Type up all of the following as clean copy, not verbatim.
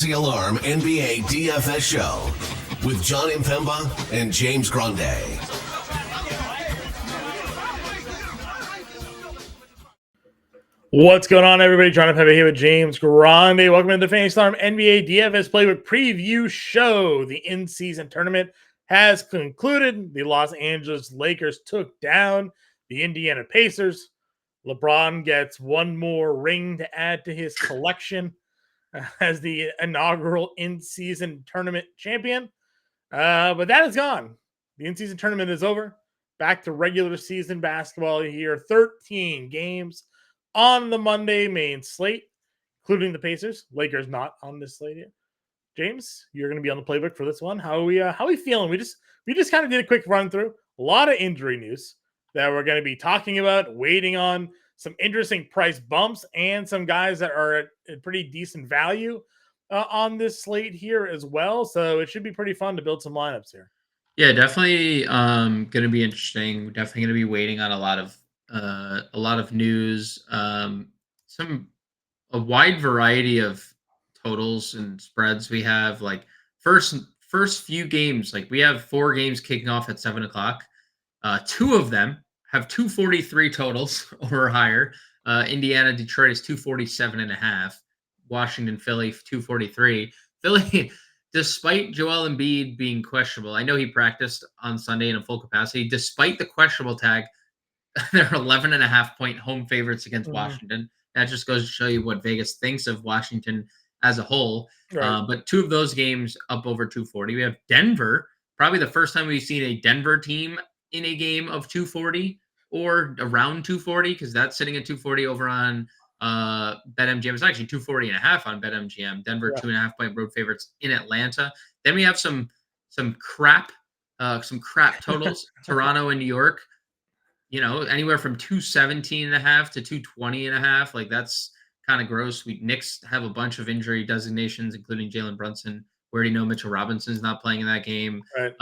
The Alarm NBA DFS show with Jon Impemba and James Grande. What's going on, everybody? Jon Impemba here with James Grande. Welcome to the Fantasy Alarm NBA DFS Playbook Preview Show. The in-season tournament has concluded. The Los Angeles Lakers took down the Indiana Pacers. LeBron gets one more ring to add to his collection as the inaugural in-season tournament champion. But that is gone. The in-season tournament is over. Back to regular season basketball here. 13 games on the Monday main slate, including the Pacers. Lakers not on this slate yet. James, you're going to be on the playbook for this one. How are we feeling? We just kind of did a quick run through. A lot of injury news that we're going to be talking about, waiting on some interesting price bumps and some guys that are at pretty decent value on this slate here as well. So it should be pretty fun to build some lineups here. Yeah, definitely going to be interesting. Definitely going to be waiting on a lot of news. A wide variety of totals and spreads we have. Like first few games, like we have 4 games kicking off at 7:00. 2 of them have 243 totals or higher. Indiana, Detroit is 247.5. Washington, Philly, 243. Philly, despite Joel Embiid being questionable, I know he practiced on Sunday in a full capacity. Despite the questionable tag, they're 11.5-point home favorites against Washington. That just goes to show you what Vegas thinks of Washington as a whole. Right. But 2 of those games up over 240. We have Denver, probably the first time we've seen a Denver team in a game of 240 or around 240, because that's sitting at 240 over on BetMGM. It's actually 240.5 on BetMGM. Denver 2.5-point road favorites in Atlanta. Then we have some crap totals. Toronto and New York, anywhere from 217.5 to 220.5. Like, that's kind of gross. Knicks have a bunch of injury designations, including Jalen Brunson. We already know Mitchell Robinson's not playing in that game. Right.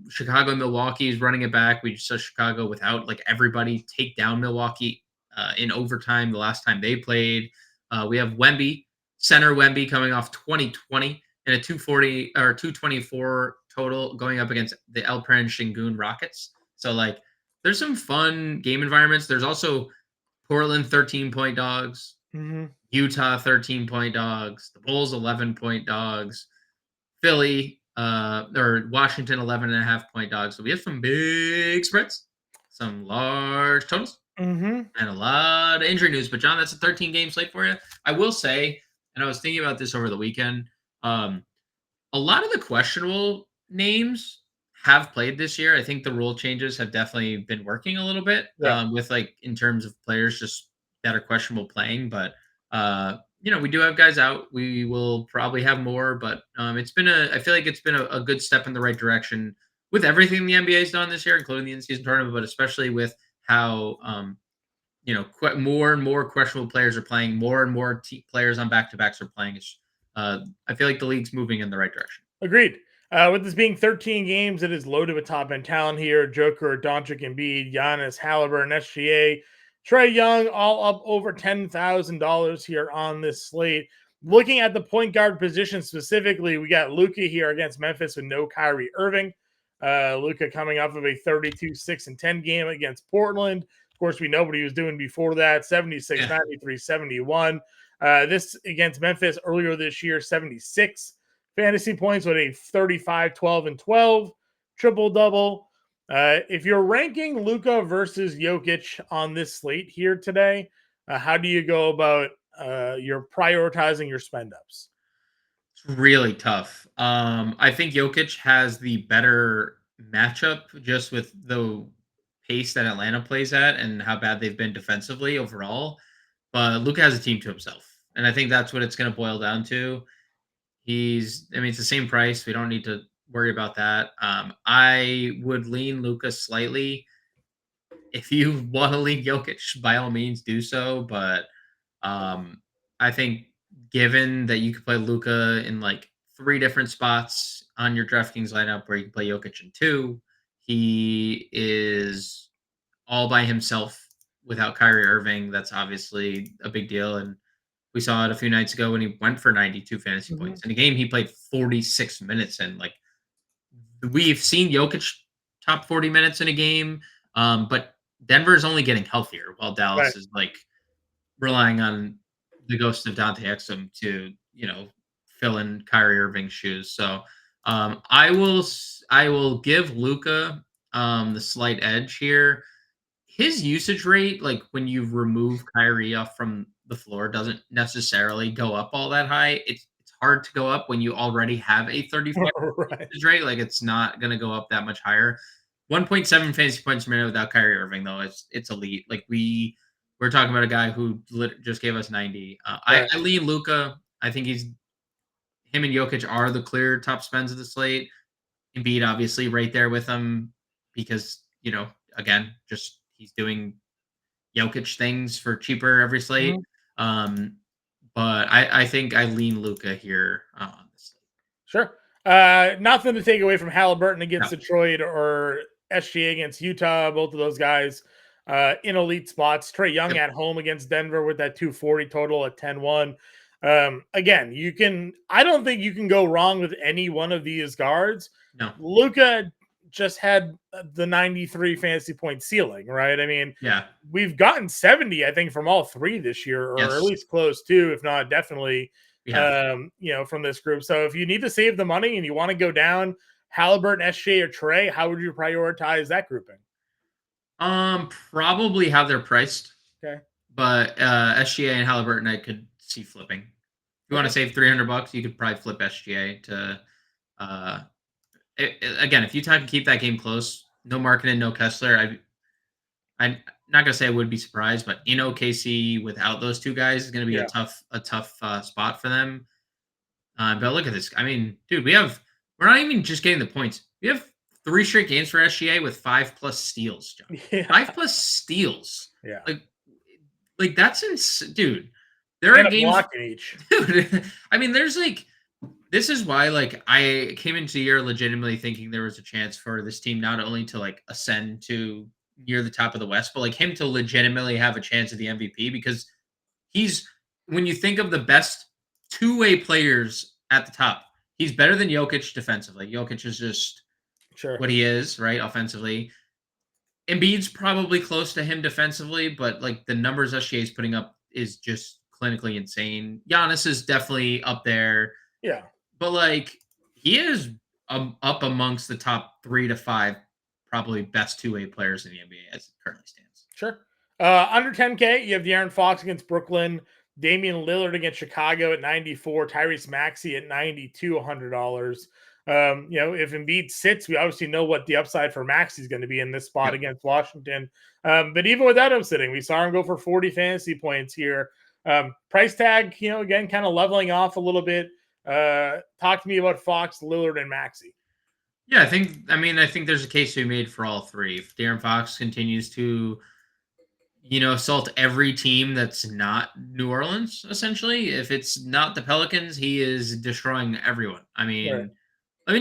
Chicago and Milwaukee is running it back. We just saw Chicago without everybody take down Milwaukee in overtime the last time they played. We have center Wemby coming off 2020 and a 240 or 224 total going up against the Alperen Şengün Rockets. So there's some fun game environments. There's also Portland 13-point dogs, Utah 13-point dogs, the Bulls 11-point dogs, Philly or Washington 11.5-point dogs. So we have some big spreads, some large totals, and a lot of injury news. But John, that's a 13-game slate for you. I will say, and I was thinking about this over the weekend, a lot of the questionable names have played this year. I think the rule changes have definitely been working a little bit with in terms of players just that are questionable playing. But we do have guys out. We will probably have more, but I feel like it's been a good step in the right direction with everything the NBA has done this year, including the in-season tournament, but especially with how more and more questionable players are playing, more and more players on back-to-backs are playing. I feel like the league's moving in the right direction. Agreed. With this being 13 games, it is loaded with top-end talent here. Joker, Doncic, Embiid, Giannis, Halliburton, SGA, Trae Young, all up over $10,000 here on this slate. Looking at the point guard position specifically, we got Luka here against Memphis with no Kyrie Irving. Luka coming off of a 32-6-10 game against Portland. Of course, we know what he was doing before that, 76, 93, 71. This against Memphis earlier this year, 76 fantasy points with a 35, 12, and 12 triple-double. If you're ranking Luka versus Jokic on this slate here today, how do you go about your prioritizing your spend-ups? It's really tough. I think Jokic has the better matchup just with the pace that Atlanta plays at and how bad they've been defensively overall. But Luka has a team to himself. And I think that's what it's going to boil down to. It's the same price. We don't need to worry about that. I would lean Luka slightly. If you want to lean Jokic, by all means do so. But I think given that you could play Luka in 3 different spots on your DraftKings lineup where you can play Jokic in 2, he is all by himself without Kyrie Irving. That's obviously a big deal. And We saw it a few nights ago when he went for 92 fantasy Mhm. points in a game he played 46 minutes in. Like we've seen Jokic top 40 minutes in a game, but Denver's only getting healthier while Right. Dallas is like relying on the ghost of Dante Exum to, fill in Kyrie Irving's shoes. So I will give Luca the slight edge here. His usage rate, like when you remove Kyrie off from the floor, doesn't necessarily go up all that high. It's hard to go up when you already have a 35 Right. usage rate. Like it's not gonna go up that much higher. 1.7 fantasy points per minute without Kyrie Irving, though, it's elite. Like we're talking about a guy who just gave us 90. Right. I lean Luca. I think him and Jokic are the clear top spends of the slate. Embiid obviously right there with him because again just he's doing Jokic things for cheaper every slate. Mhm. Um, but I think I lean Luca here on this. Sure. Nothing to take away from Halliburton No, against Detroit or SGA against Utah. Both of those guys in elite spots. Trae Young yep, at home against Denver with that 240 total at 10-1. Again, I don't think you can go wrong with any one of these guards. no, Luca just had the 93 fantasy point ceiling, right? I mean, yeah, we've gotten 70, I think, from all three this year, or at yes, least close to, if not definitely, we have. from this group. So if you need to save the money and you want to go down Halliburton, SJ, or Trey, how would you prioritize that grouping? Probably how they're priced, Okay. but SGA and Halliburton I could see flipping. If you want Okay. to save $300, you could probably flip SGA to. Uh, Again, if Utah can keep that game close, no Markkinen, no Kessler, I'm not gonna say I would be surprised, but in OKC without those two guys is gonna be Yeah. a tough spot for them. But look at this. I mean, dude, we're not even just getting the points. We have 3 straight games for SGA with 5+ steals, John. Yeah. 5+ steals. Yeah. Like that's dude. There are And a games, block in each. dude. I mean, there's like this is why like I came into the year legitimately thinking there was a chance for this team not only to like ascend to near the top of the West, but like him to legitimately have a chance at the MVP because he's when you think of the best two-way players at the top, he's better than Jokic defensively. Jokic is just Sure. what he is, right? Offensively. Embiid's probably close to him defensively, but like the numbers SGA is putting up is just clinically insane. Giannis is definitely up there, Yeah. but like he is up amongst the top 3 to 5 probably best two-way players in the NBA as it currently stands. Sure. Under 10K, you have De'Aaron Fox against Brooklyn, Damian Lillard against Chicago at 94, Tyrese Maxey at 92, $100. If Embiid sits, we obviously know what the upside for Maxey is going to be in this spot Yep. against Washington. But even without him sitting, we saw him go for 40 fantasy points here. Price tag, again, kind of leveling off a little bit. Talk to me about Fox, Lillard, and Maxey. Yeah, I think there's a case to be made for all three. If Darren Fox continues to, assault every team that's not New Orleans, essentially. If it's not the Pelicans, he is destroying everyone. Right.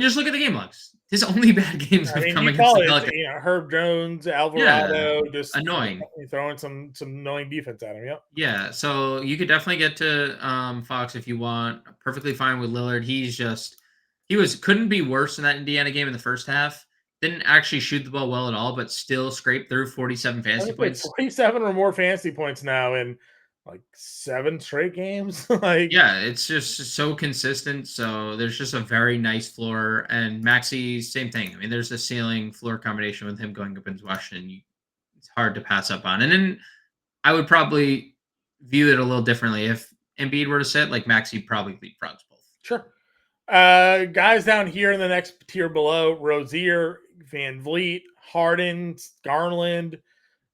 Just look at the game logs. His only bad games I have mean, come you against call the it, Pelicans. Herb Jones, Yeah, Alvarado, just annoying. throwing some annoying defense at him. Yep. Yeah, so you could definitely get to Fox if you want. Perfectly fine with Lillard. Couldn't be worse in that Indiana game in the first half. Didn't actually shoot the ball well at all, but still scraped through 47 I fantasy think like points. 47 or more fantasy points now in like 7 straight games. Like, Yeah, it's just so consistent. So there's just a very nice floor. And Maxi, same thing. I mean, there's a ceiling floor combination with him going up into Washington. It's hard to pass up on. And then I would probably view it a little differently. If Embiid were to sit, like Maxi probably leapfrogs both. sure. Guys down here in the next tier below: Rozier, Van Vliet, Harden, Garland,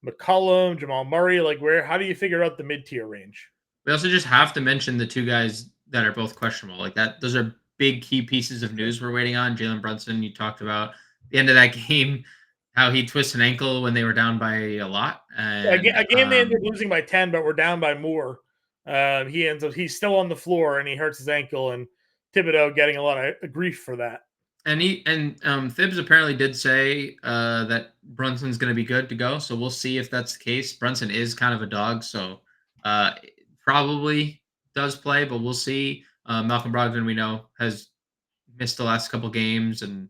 McCollum, Jamal Murray. Like, how do you figure out the mid tier range? We also just have to mention the two guys that are both questionable. Like that, those are big key pieces of news we're waiting on. Jalen Brunson, you talked about the end of that game, how he twisted an ankle when they were down by a lot. And A game they ended up losing by 10, but we're down by more. He's still on the floor and he hurts his ankle, and Thibodeau getting a lot of grief for that. Thibs apparently did say that Brunson's going to be good to go. So we'll see if that's the case. Brunson is kind of a dog, so probably does play, but we'll see. Malcolm Brogdon, we know, has missed the last couple games and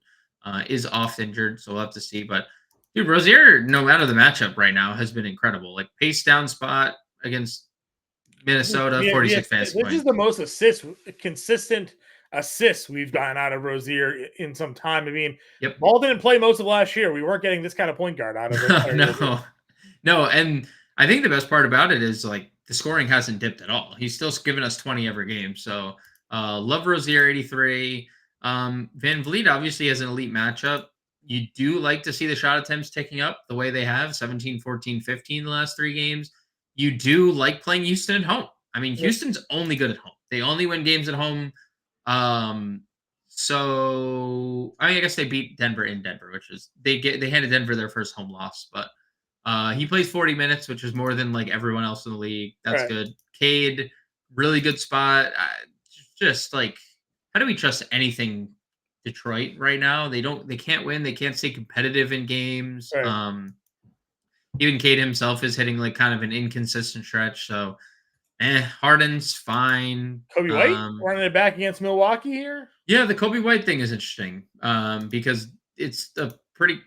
is oft injured, so we'll have to see. But dude, Rozier, no matter the matchup right now, has been incredible. Like pace down spot against Minnesota, 46 fantasy This is the most consistent assists we've gotten out of Rozier in some time. I mean, yep. Ball didn't play most of last year. We weren't getting this kind of point guard out of it. No, and I think the best part about it is like the scoring hasn't dipped at all. He's still giving us 20 every game. So love Rozier 83. Van Vliet obviously has an elite matchup. You do like to see the shot attempts ticking up the way they have 17, 14, 15 the last 3 games. You do like playing Houston at home. I mean, Houston's only good at home. They only win games at home. So I mean, I guess they beat Denver in Denver, which is they handed Denver their first home loss, but he plays 40 minutes, which is more than like everyone else in the league. That's good. Cade, really good spot. Just like, how do we trust anything Detroit right now? They can't win. They can't stay competitive in games. Right. Even Cade himself is hitting like kind of an inconsistent stretch. So, Harden's fine. Kobe White running it back against Milwaukee here. Yeah, the Kobe White thing is interesting because it's a pretty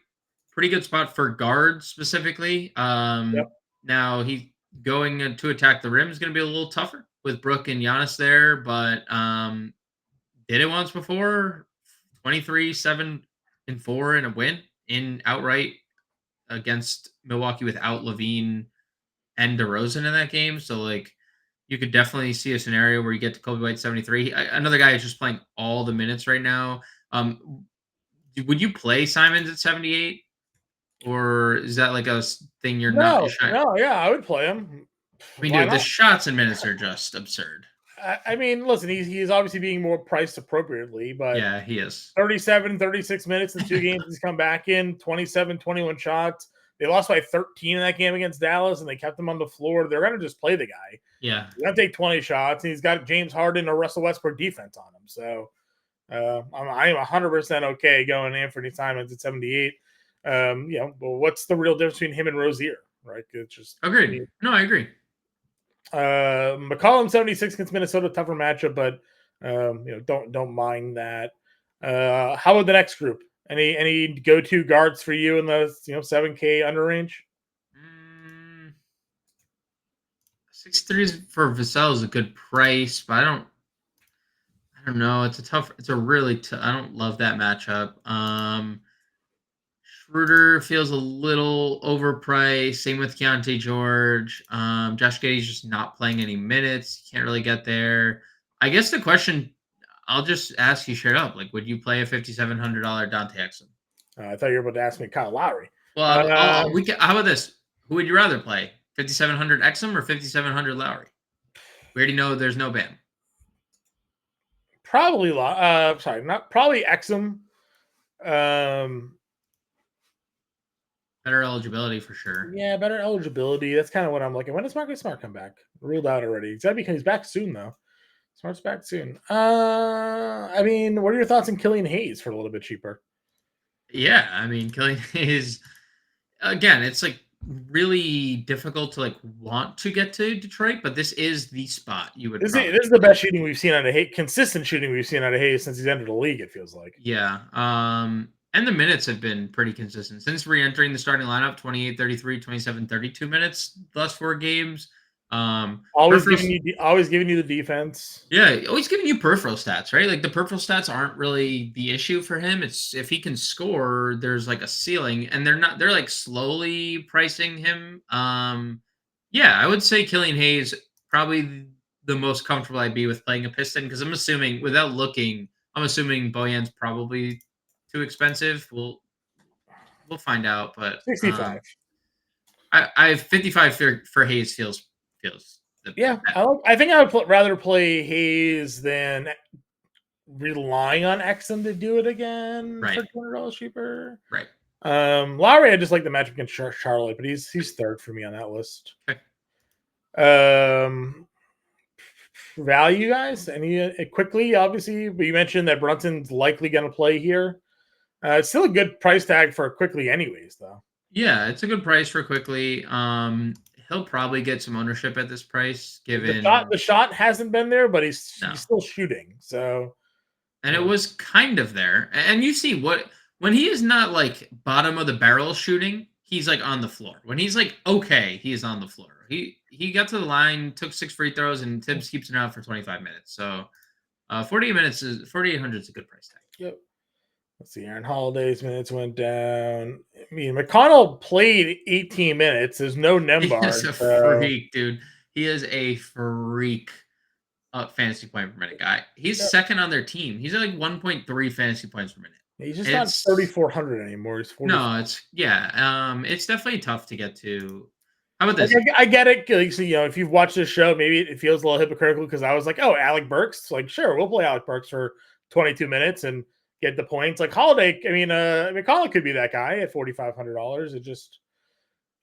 good spot for guards specifically. Now he's going to attack the rim is going to be a little tougher with Brook and Giannis there, but did it once before, 23, 7 and 4 in a win in outright against Milwaukee without Levine and DeRozan in that game. So like you could definitely see a scenario where you get to Kobe White 73. Another guy is just playing all the minutes right now. Would you play Simons at 78? Or is that like a thing you're not? No, yeah, I would play him. I mean, dude, the shots and minutes are just absurd. I mean, listen, he's obviously being more priced appropriately, but yeah, he is. 37, 36 minutes in 2 games. He's come back in 27, 21 shots. They lost by 13 in that game against Dallas, and they kept him on the floor. They're going to just play the guy. Yeah. He's going to take 20 shots, and he's got James Harden or Russell Westbrook defense on him. So I'm 100% okay going Anthony Simons at 78. Well, what's the real difference between him and Rozier, right? It's just agreed. No, I agree. McCollum 76 against Minnesota, tougher matchup, but don't mind that. How about the next group? Any go-to guards for you in the 7K under range? 6'3" for Vassell is a good price, but I don't know. It's a really I don't love that matchup. Schroeder feels a little overpriced. Same with Keontae George. Josh Giddey's just not playing any minutes. Can't really get there. I guess the question I'll just ask you straight up: like, would you play a $5,700 Dante Exum? I thought you were about to ask me Kyle Lowry. Well, how about this? Who would you rather play? 5,700 Exum or 5,700 Lowry? We already know there's no Bam. Probably Exum. Better eligibility for sure. Yeah, better eligibility. That's kind of what I'm looking. When does Marcus Smart come back? Ruled out already. He's back soon though. Smart's back soon. I mean, what are your thoughts on Killian Hayes for a little bit cheaper? Yeah, I mean, Killian Hayes. Again, it's like really difficult to like want to get to Detroit, but this is the spot you would. This is the best shooting we've seen out of Hayes. Consistent shooting we've seen out of Hayes since he's entered the league. It feels like. Yeah. And the minutes have been pretty consistent since re-entering the starting lineup. 28, 33, 27, 32 minutes the last 4 games. Always giving you the defense. Yeah, always giving you peripheral stats, right? Like the peripheral stats aren't really the issue for him. It's if he can score, there's like a ceiling, and they're like slowly pricing him. Yeah, I would say Killian Hayes probably the most comfortable I'd be with playing a Piston, because I'm assuming Bojan's probably too expensive. We'll find out, but 65. I have 55 for Hayes feels. I think I would rather play Hayes than relying on Exum to do it again for $200 cheaper. Right. Lowry, I just like the matchup against Charlotte, but he's third for me on that list. Okay. Value guys, any quickly, obviously, but you mentioned that Brunson's likely going to play here. It's still a good price tag for quickly anyways, though. Yeah, it's a good price for quickly. he'll probably get some ownership at this price, given the shot hasn't been there, but he's still shooting. So, and it was kind of there. And you see when he is not like bottom of the barrel shooting, he's like on the floor. When he's like okay, he is on the floor. He got to the line, took 6 free throws, and Tibbs keeps it out for 25 minutes. So 4,800 is a good price tag. Yep. Let's see. Aaron Holiday's minutes went down. I mean, McConnell played 18 minutes. There's no Nembhard. He's a freak, dude. He is a freak fantasy point per minute guy. He's second on their team. He's at like 1.3 fantasy points per minute. He's just not 3,400 anymore. He's 40. No, it's definitely tough to get to. How about this? Like, I get it. Like, so, if you've watched this show, maybe it feels a little hypocritical because I was like, oh, Alec Burks. Like, sure, we'll play Alec Burks for 22 minutes and get the points. Like Holiday, I mean, McConnell could be that guy at $4,500. It just,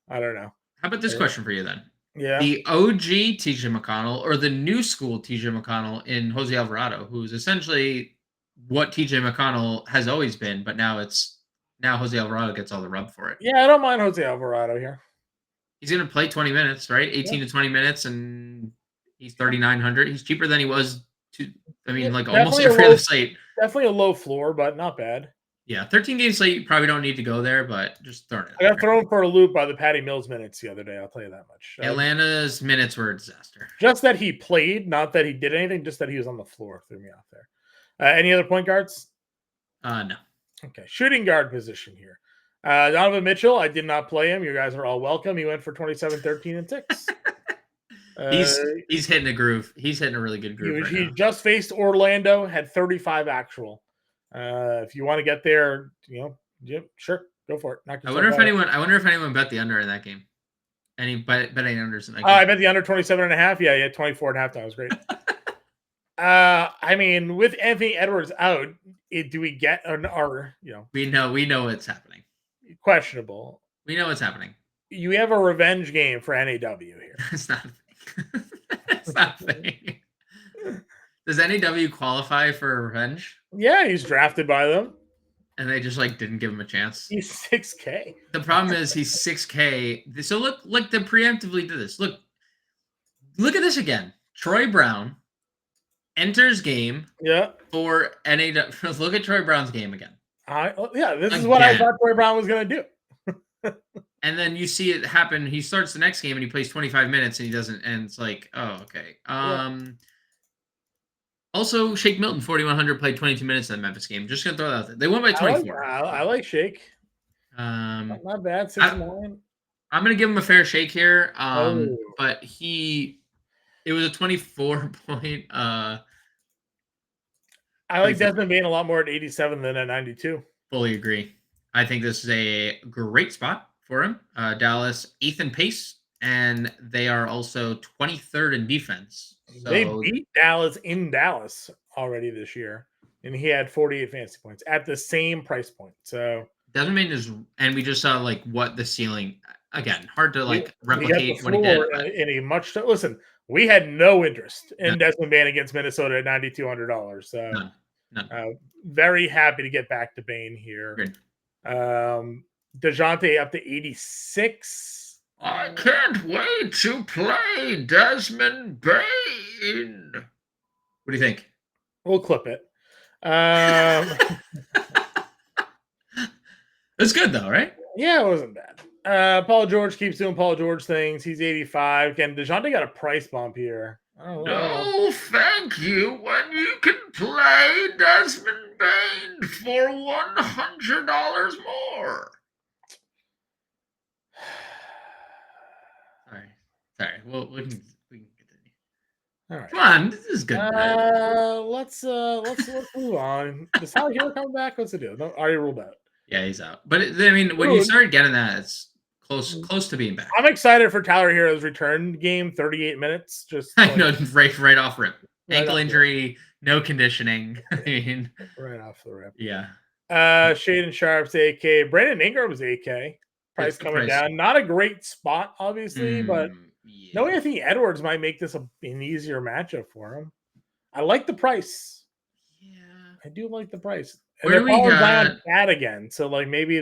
I don't know. How about this question for you then? Yeah. The OG TJ McConnell or the new school TJ McConnell in Jose Alvarado, who's essentially what TJ McConnell has always been, but now Jose Alvarado gets all the rub for it. Yeah, I don't mind Jose Alvarado here. He's going to play 20 minutes, right? 18 to 20 minutes, and he's 3,900. He's cheaper than he was almost every other slate. Definitely a low floor, but not bad. Yeah, 13-game slate, you probably don't need to go there, but just throwing it I got thrown for a loop by the Patty Mills minutes the other day, I'll tell you that much. Atlanta's minutes were a disaster. Just that he played, not that he did anything, just that he was on the floor threw me off there. Any other point guards? No. Okay, shooting guard position here. Donovan Mitchell, I did not play him. You guys are all welcome. He went for 27, 13, and 6. He's hitting a groove. He's hitting a really good groove. He just faced Orlando, had 35 actual. If you want to get there, sure, go for it. I wonder if anyone bet the under in that game. Any betting unders in that game? I bet the under 27.5. Yeah, he had 24 and a half. That was great. I mean, with Anthony Edwards out, do we get We know what's happening. Questionable. We know what's happening. You have a revenge game for NAW here. It's not a thing. It's not a thing. Does NAW qualify for revenge? Yeah, he's drafted by them. And they just didn't give him a chance. He's 6K. The problem is he's 6K. So look, they preemptively did this. Look at this again. Troy Brown enters game for NAW. Look at Troy Brown's game again. This is what I thought Troy Brown was going to do. And then you see it happen. He starts the next game and he plays 25 minutes and he doesn't. And it's like, oh, okay. Also, Shake Milton, 4,100, played 22 minutes in the Memphis game. Just going to throw that out there. They won by 24. I like Shake. Not bad. 6-9. I'm going to give him a fair shake here. But it was a 24 point. I like Desmond Bane a lot more at 87 than at 92. Fully agree. I think this is a great spot for him. Dallas, 8th in pace, and they are also 23rd in defense. So they beat Dallas in Dallas already this year, and he had 48 fantasy points at the same price point. So Desmond Bane is, and we just saw what the ceiling, again, hard to replicate what he did. In a much, listen, we had no interest in Desmond Bane against Minnesota at $9,200. So None. Very happy to get back to Bane here. Good. DeJounte up to 86. I can't wait to play Desmond Bane. What do you think? We'll clip it. It's good though, right? Yeah, it wasn't bad. Paul George keeps doing Paul George things. He's 85. Again, DeJounte got a price bump here. No, thank you. When you can play Desmond Bane for $100 more. Sorry. Well, we can continue. All right. Come on, this is good. Let's move on. Is Tyler Hero coming back? What's the deal? No, already ruled out. Yeah, he's out. But when you started getting that, it's close to being back. I'm excited for Tyler Hero's return game. 38 minutes. I know, right off rip. Ankle injury, no conditioning. I mean, right off the rip. Yeah. Shaden Sharp's AK. Brandon Ingram's AK. Price coming down. Not a great spot, obviously, but no Anthony Edwards might make this an easier matchup for him. I like the price. Yeah. I do like the price. And they're calling Zion bad again. So maybe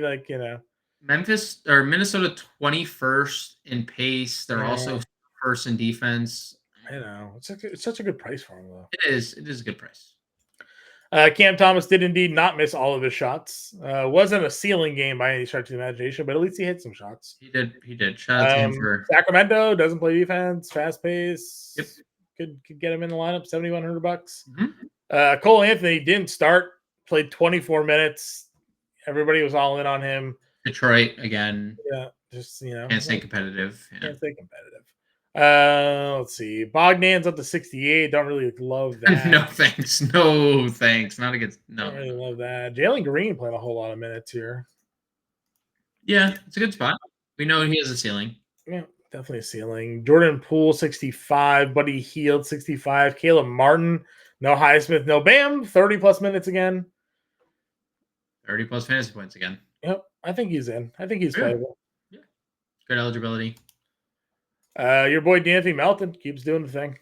Minnesota 21st in pace. They're also first in defense. I know. It's such a good price for him, though. It is a good price. Cam Thomas did indeed not miss all of his shots. Wasn't a ceiling game by any stretch of the imagination, but at least he hit some shots. He did. Shout out to him for Sacramento. Doesn't play defense. Fast pace. Yep. Could get him in the lineup. $7,100. Mm-hmm. Cole Anthony didn't start. Played 24 minutes. Everybody was all in on him. Detroit again. Yeah, just can't stay competitive. Yeah. Can't stay competitive. Let's see. Bogdan's up to 68. Don't really love that. No thanks. No thanks. Not against. No. Don't really love that. Jalen Green playing a whole lot of minutes here. Yeah, it's a good spot. We know he has a ceiling. Yeah, definitely a ceiling. Jordan Poole 65. Buddy Hield 65. Caleb Martin. No Highsmith. No Bam. 30 plus minutes again. 30 plus fantasy points again. Yep, I think he's in. I think he's playable. Yeah, good eligibility. Your boy D'Anthony Melton keeps doing the thing.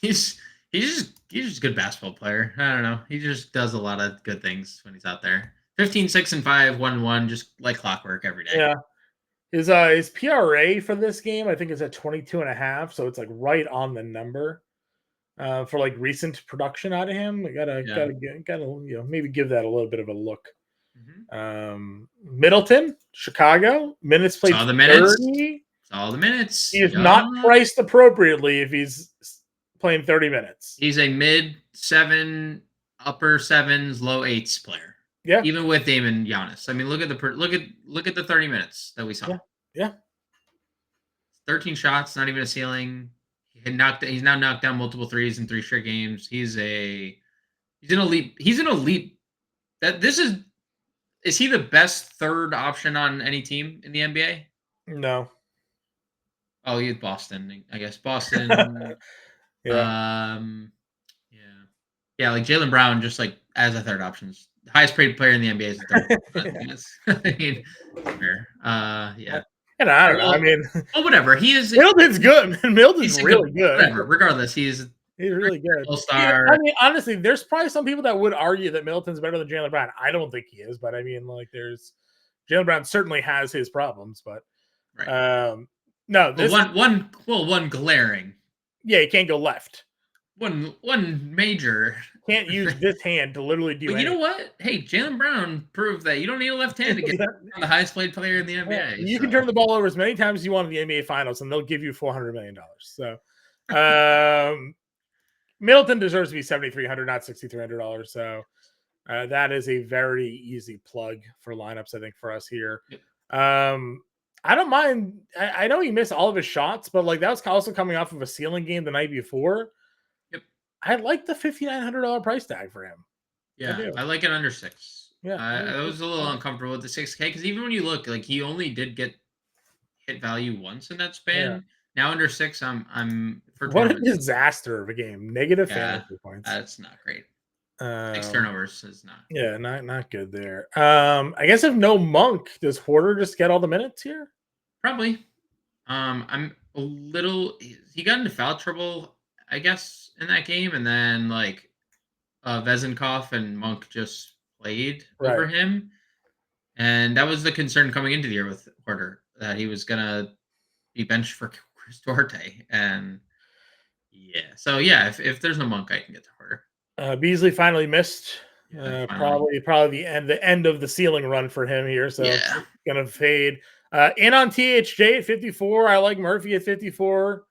He's just a good basketball player. I don't know. He just does a lot of good things when he's out there. 15, 6, and 5, 1-1, just like clockwork every day. Yeah. His PRA for this game, I think, is at 22.5, so it's like right on the number. For like recent production out of him, we gotta maybe give that a little bit of a look. Mm-hmm. Middleton, Chicago, minutes played. Saw the minutes. 30. Saw the minutes. He is not priced appropriately if he's playing 30 minutes. He's a mid 7, upper 7s, low 8s player. Yeah, even with Damon Giannis. I mean, look at the 30 minutes that we saw. Yeah. 13 shots, not even a ceiling. He's now knocked down multiple threes in 3 straight games. He's an elite. He's an elite. Is he the best third option on any team in the NBA? No. Oh, he's Boston. I guess Boston. Yeah. Yeah, like Jaylen Brown, just like as a third option. The highest paid player in the NBA is the third. I mean, fair. Yeah. And I don't know. I mean, whatever. He is. Middleton's good. Middleton's really good. Whatever. Regardless, he's really good. All-star. I mean, honestly, there's probably some people that would argue that Middleton's better than Jaylen Brown. I don't think he is, but I mean, like, Jaylen Brown certainly has his problems, but right. No, this one glaring. Yeah, he can't go left. One major. Can't use this hand to literally do. But you know what? Hey, Jaylen Brown proved that you don't need a left hand to get the highest paid player in the NBA. You can turn the ball over as many times as you want in the NBA Finals, and they'll give you $400 million. So, Middleton deserves to be $7,300, not $6,300. So, that is a very easy plug for lineups, I think, for us here. Yep. I don't mind. I know he missed all of his shots, but like that was also coming off of a ceiling game the night before. Yep. I like the $5,900 price tag for him. Yeah, I like it under 6. Yeah, I was a little uncomfortable with the 6K because even when you look, like he only did get hit value once in that span. Yeah. Now under 6, I'm for what a disaster of a game. Negative fantasy points. That's not great. 6 turnovers is not. Yeah, not good there. I guess if no Monk, does Horder just get all the minutes here? Probably. I'm a little. He got into foul trouble, I guess, in that game, and then like Vezenkov and Monk just played over him, and that was the concern coming into the year with Horder, that he was gonna be benched for Chris Duarte, and if there's no Monk, I can get to Horder. Beasley finally missed. Probably the end of the ceiling run for him here. So it's gonna fade. In on THJ at 54. I like Murphy at 54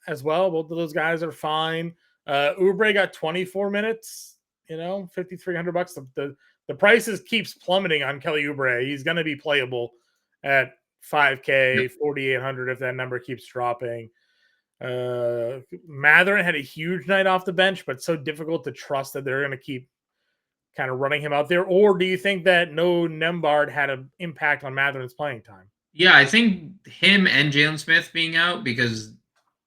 as well. Both of those guys are fine. Oubre got 24 minutes. $5,300. The prices keeps plummeting on Kelly Oubre. He's gonna be playable at $5K, 4,800 if that number keeps dropping. Matherin had a huge night off the bench, but so difficult to trust that they're going to keep kind of running him out there. Or do you think that no Nembhard had an impact on Matherin's playing time? Yeah, I think him and Jalen Smith being out, because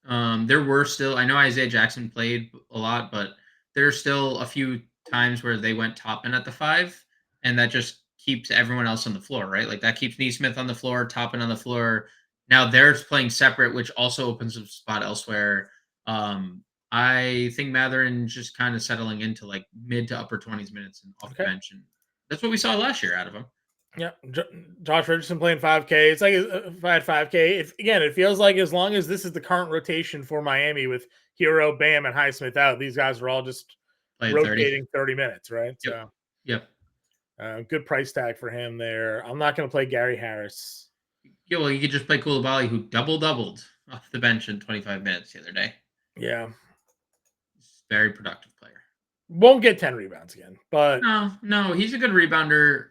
there were still, I know Isaiah Jackson played a lot, but there's still a few times where they went Toppin at the 5, and that just keeps everyone else on the floor, right? Like that keeps Neesmith on the floor, Toppin on the floor. Now they're playing separate, which also opens a spot elsewhere. I think Matherin just kind of settling into like mid to upper 20s minutes and off the bench. And that's what we saw last year out of him. Yeah, Josh Richardson playing 5K. It's like if I had 5K. It feels like as long as this is the current rotation for Miami with Hero, Bam, and Highsmith out, these guys are all just Playing 30. rotating 30 minutes, right? Yep. So, Yep. Good price tag for him there. I'm not going to play Gary Harris. Yeah, well, you could just play Koulibaly, who doubled off the bench in 25 minutes the other day. Yeah, Very productive player. won't get 10 rebounds again, but no, he's a good rebounder.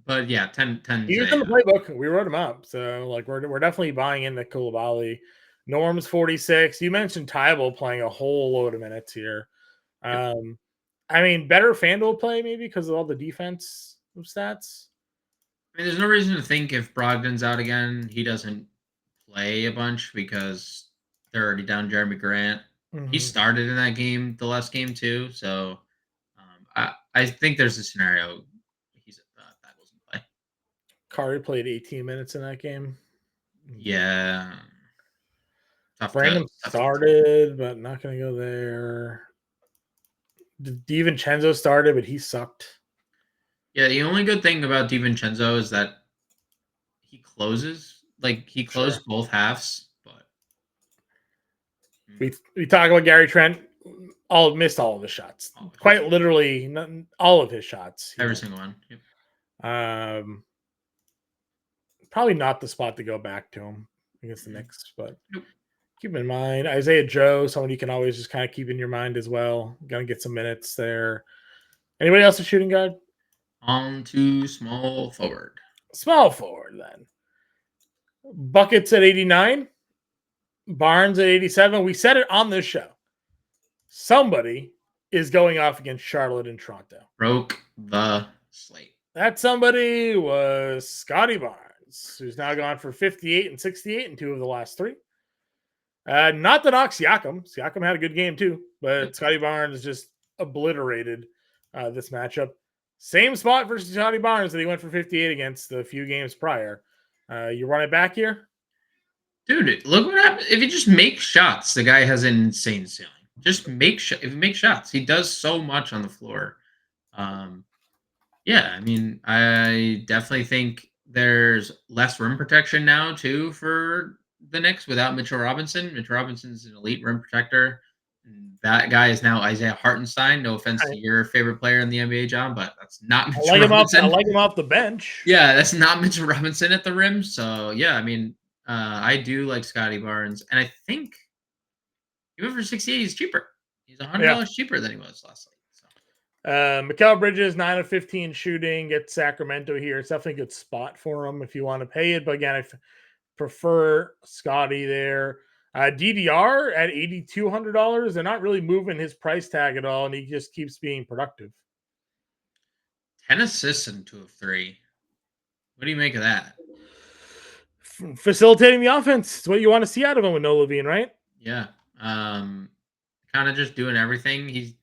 But yeah, 10. he was in the playbook. We wrote him up, so like we're definitely buying into Koulibaly. Norm's 46. You mentioned Tybal playing a whole load of minutes here. Yep. I mean, better FanDuel play maybe because of all the defense stats. I mean, there's no reason to think if Brogdon's out again, he doesn't play a bunch because they're already down Jeremy Grant. He started in that game, the last game too. So I think there's a scenario he's that wasn't play. Curry played 18 minutes in that game. Yeah. Brandon started, but not going to go there. DiVincenzo started, but he sucked. Yeah, the only good thing about DiVincenzo is that he closes. Like, he closed both halves, but... We talk about Gary Trent, missed all of his shots. Quite literally, all of his shots. Every single one. Yep. Probably not the spot to go back to him against the Knicks, but keep in mind Isaiah Joe, someone you can always just kind of keep in your mind as well. Gonna get some minutes there. Anybody else a shooting guard? On to small forward. Small forward then. Buckets at 89. Barnes at 87. We said it on this show. Somebody is going off against Charlotte and Toronto. Broke the slate. That somebody was Scotty Barnes, who's now gone for 58 and 68 in 2 of the last 3. Not to knock Siakam. Siakam had a good game too, but Scotty Barnes just obliterated this matchup. Same spot versus Scotty Barnes that he went for 58 against the few games prior. You run it back here? Dude, look what happened. If you just make shots, the guy has an insane ceiling. Just if you make shots, he does so much on the floor. Yeah, I mean, I definitely think there's less rim protection now too for the Knicks without Mitchell Robinson. Mitchell Robinson's an elite rim protector. That guy is now Isaiah Hartenstein. No offense to your favorite player in the NBA, John, but that's not Mitchell Robinson. I like him off the bench. Yeah, that's not Mitchell Robinson at the rim. So yeah, I mean, I do like Scotty Barnes, and I think even for 68, he's cheaper. He's $100 cheaper than he was last night. So. Mikal Bridges, 9 of 15 shooting. Get Sacramento here. It's definitely a good spot for him if you want to pay it. But again, I prefer Scotty there. DDR at $8,200. They're not really moving his price tag at all, and he just keeps being productive. 10 assists in 2 of 3. What do you make of that? Facilitating the offense. It's what you want to see out of him with no Levine, right? Yeah. Kind of just doing everything. He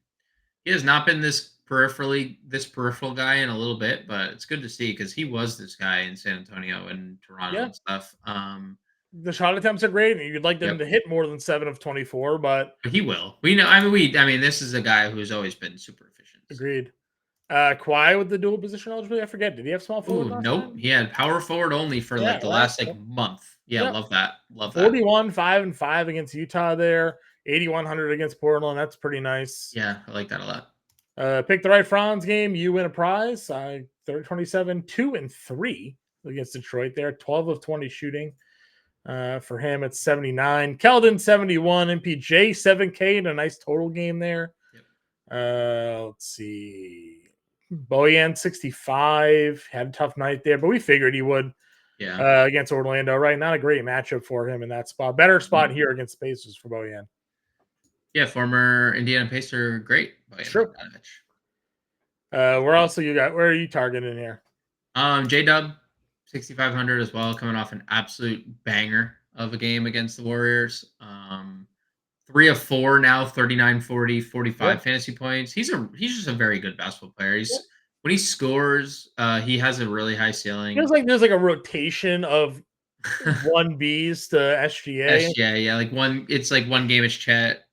has not been this peripheral guy in a little bit, but it's good to see because he was this guy in San Antonio and Toronto and stuff. The shot attempts are great, and you'd like them to hit more than 7 of 24, but he will. We know. I mean, this is a guy who's always been super efficient. Agreed. Kawhi with the dual position eligibility. I forget. Did he have small forward? Nope. He had power forward only for the last month. Yeah, love that. Love that. 41, 5-5 against Utah there. 8,100 against Portland. That's pretty nice. Yeah, I like that a lot. Pick the right Franz game. You win a prize. 27, 2-3 against Detroit there. 12 of 20 shooting. For him, it's 79. Keldon, 71. MPJ, 7K in a nice total game there. Yep. Let's see. Bojan, 65. Had a tough night there, but we figured he would. Yeah. Against Orlando, right? Not a great matchup for him in that spot. Better spot here against the Pacers for Bojan. Yeah, former Indiana Pacer, great. True. Where else you got? Where are you targeting here? J-Dub, 6,500 as well, coming off an absolute banger of a game against the Warriors. 3 of 4 now, 39, 40, 45 fantasy points. He's just a very good basketball player. When he scores, he has a really high ceiling. Feels like there's like a rotation of 1Bs to SGA. SGA, yeah. It's like one game it's Chet,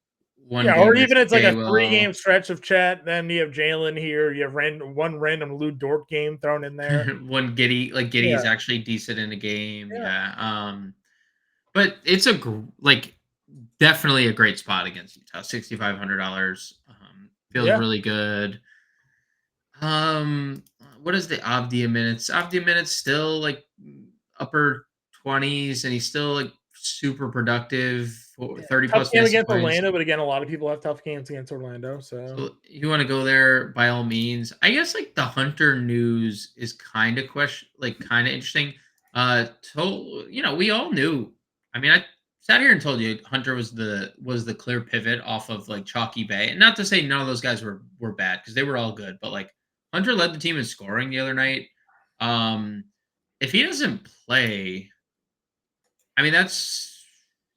one Yeah, game. or even it's like a will 3-game stretch of chat. Then you have Jalen here. You have one random Lou Dort game thrown in there. one Giddy is actually decent in a game. Yeah. But it's definitely a great spot against Utah. $6,500. Feels really good. What is the Avdia minutes? Avdia minutes still like upper 20s, and he's still like super productive. 30 Tough plus game fantasy against points. Orlando, but again, a lot of people have tough games against Orlando. So you want to go there by all means. I guess like the Hunter news is kind of interesting. We all knew. I mean, I sat here and told you Hunter was the clear pivot off of like Chalky Bay, and not to say none of those guys were bad, because they were all good, but like Hunter led the team in scoring the other night. If he doesn't play, I mean, that's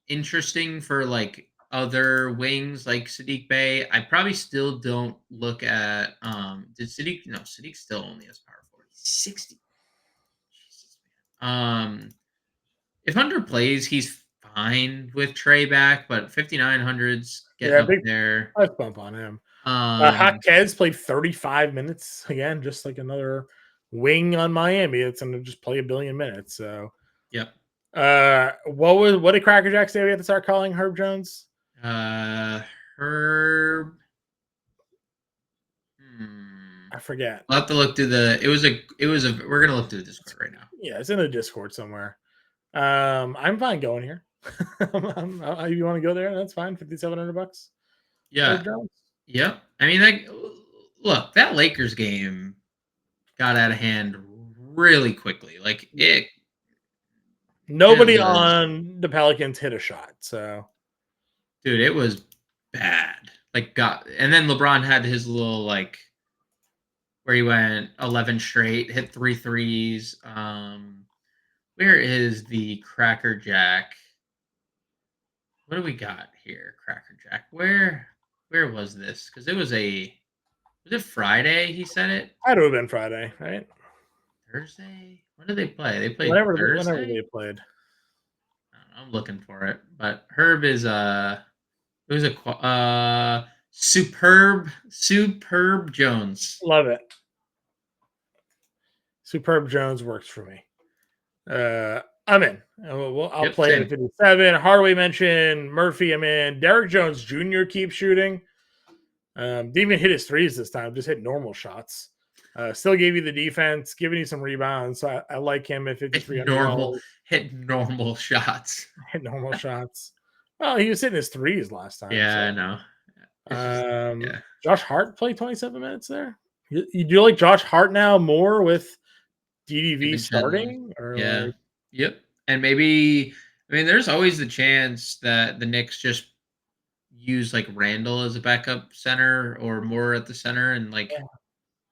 interesting for like other wings like Sadiq Bey. I probably still don't look at did Sadiq no Sadiq still only has power forward. He's 60. Jesus, man. If Hunter plays, he's fine with Trey back, but 5,900's getting up big there. price bump on him. Um Jaquez played 35 minutes again, just like another wing on Miami. It's going to just play a billion minutes. So, Yep. What did Cracker Jack say we had to start calling Herb Jones? Herb. I forget. I'll have to look through we're gonna look through the Discord right now. Yeah, it's in the Discord somewhere. I'm fine going here. You want to go there? That's fine. $5,700. Yeah. Herb Jones. Yep. I mean, look, that Lakers game got out of hand really quickly. Like it. Nobody on the Pelicans hit a shot. So, dude, it was bad. And then LeBron had his little like where he went 11 straight, hit 3 threes. Where is the Cracker Jack? What do we got here, Cracker Jack? Where was this? Because was it Friday? He said it. Had to have been Friday, right? Thursday. When did they play? They played whenever Thursday. They played. I'm looking for it, but Herb is it was a superb Jones. Love it. Superb Jones works for me. I'm in. I'll play it at 57. Hardaway mentioned Murphy. I'm in. Derrick Jones Jr. keeps shooting. Didn't even hit his threes this time. Just hit normal shots. Still gave you the defense, giving you some rebounds. So I like him at 5,300. Hit normal shots. Hit normal shots. Well, he was hitting his threes last time. Yeah, so. I know. Josh Hart played 27 minutes there. You do like Josh Hart now more with DDV starting? Yep. And maybe, I mean, there's always the chance that the Knicks just use like Randall as a backup center or more at the center, and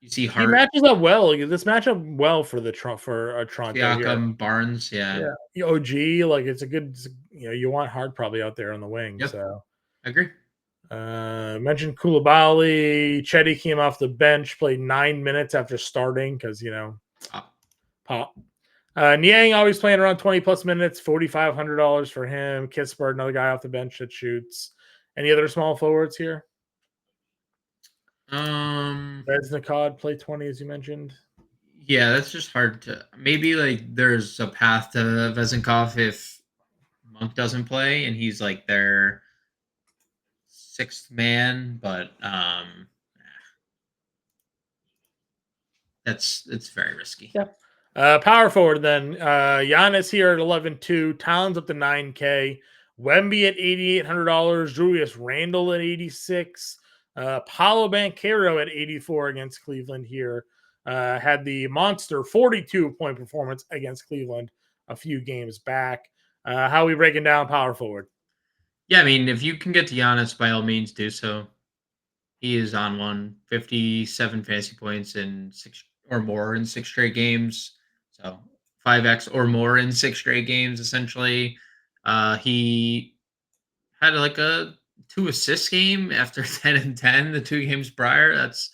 you see Hart. He matches up well. This match up well for Toronto. Siakam, Barnes, yeah. OG, like it's a good. You want Hart probably out there on the wing. Yep. So I agree. Mentioned Koulibaly. Chetty came off the bench, played 9 minutes after starting because pop. Niang always playing around 20 plus minutes, $4,500 for him. Kispert, another guy off the bench that shoots. Any other small forwards here? Reznikov play 20 as you mentioned. Yeah, that's just hard to. Maybe like there's a path to Vezenkov if Monk doesn't play and he's like their sixth man, but it's very risky. Yeah. Power forward then. Giannis here at 11.2, Towns up to 9K, Wemby at $8,800, Julius Randle at 86, Paolo Banchero at 84 against Cleveland here. Had the monster 42-point performance against Cleveland a few games back. How are we breaking down power forward? Yeah, I mean, if you can get to Giannis, by all means, do so. He is on 157 fantasy points in 6 or more in 6 straight games. So 5x or more in 6 straight games, essentially. He had like a 2 assist game after 10 and 10 the 2 games prior. That's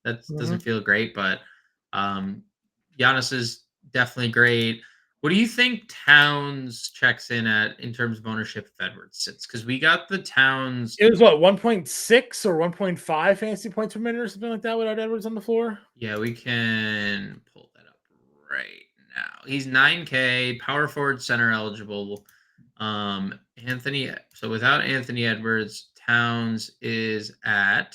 doesn't feel great, but Giannis is definitely great. What do you think Towns checks in at in terms of ownership if Edwards sits? Because we got the Towns. It was what 1.6 or 1.5 fantasy points per minute or something like that without Edwards on the floor. Yeah, we can pull that up right now. He's 9K, power forward, center eligible. Anthony. So without Anthony Edwards, Towns is at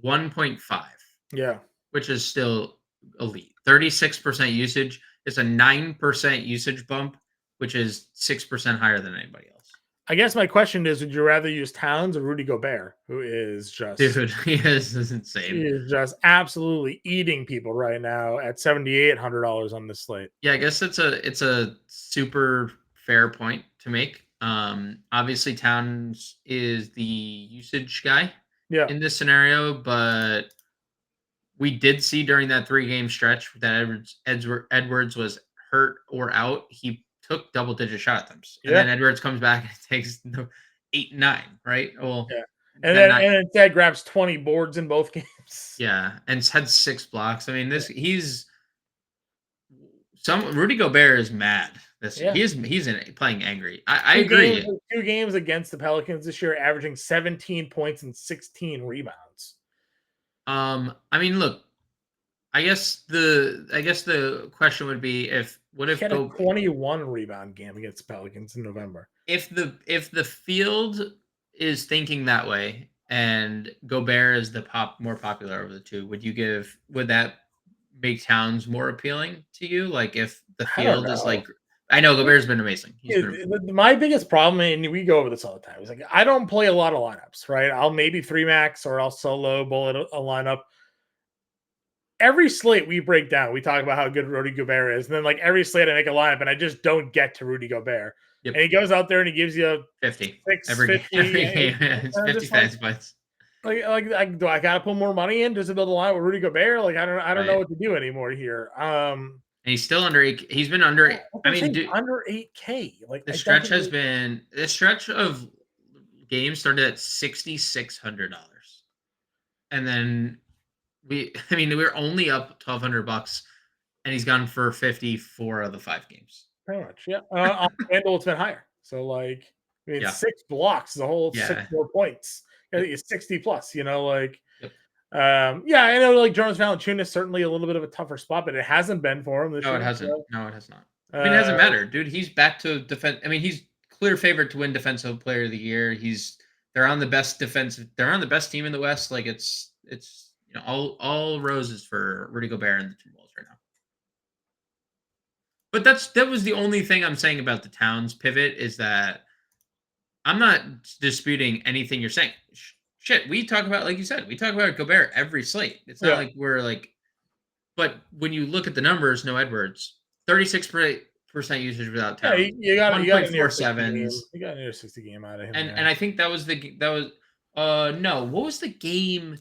1.5. Yeah. Which is still elite. 36% usage. It's a 9% usage bump, which is 6% higher than anybody else. I guess my question is, would you rather use Towns or Rudy Gobert, who is just he is insane. He is just absolutely eating people right now at $7,800 on this slate. Yeah, I guess it's a super fair point to make. Obviously Towns is the usage guy in this scenario, but we did see during that 3-game stretch that Edwards was hurt or out. He took double-digit shot attempts, and then Edwards comes back and takes 8-9, right? Well, and then instead grabs 20 boards in both games. Yeah, and had 6 blocks. I mean, Rudy Gobert is mad. He's playing angry. I agree. 2 games against the Pelicans this year, averaging 17 points and 16 rebounds. I mean, look, I guess the question would be what if he had a 21 rebound game against the Pelicans in November? If the field is thinking that way and Gobert is the more popular of the two, would that make Towns more appealing to you? Like if the field is like, I know Gobert's been amazing. My biggest problem, and we go over this all the time, is like I don't play a lot of lineups, right? I'll maybe 3-max or I'll solo bullet a lineup. Every slate we break down, we talk about how good Rudy Gobert is, and then like every slate I make a lineup, and I just don't get to Rudy Gobert. Yep. And he goes out there and he gives you 50 every game. It's 50 fantasy points. Like, do I gotta put more money in just to build a line with Rudy Gobert? Like, I don't know what to do anymore here. And he's still under 8. He's been under. I mean, under 8K. Like the stretch of games started at $6,600, and then we're only up $1,200, and he's gone for 54 of the 5 games. Pretty much, yeah. On FanDuel, it's been higher. So, like, 6 blocks is a whole 6 more points. It's 60 plus, I know, like Jonas Valanciunas certainly a little bit of a tougher spot, but it hasn't been for him this year. No, it hasn't. No, it has not. I mean, it hasn't mattered, dude. He's back to defense. I mean, he's clear favorite to win Defensive Player of the Year. They're on the best team in the West. Like it's all roses for Rudy Gobert and the Timberwolves right now. But that was the only thing I'm saying about the Towns pivot is that I'm not disputing anything you're saying. Shit, we talk about, like you said, we talk about Gobert every slate. It's not like we're like, but when you look at the numbers, no Edwards, 36% usage without Towns. You got 1.47s. You got near 60 game out of him. And I think that was no. What was the game?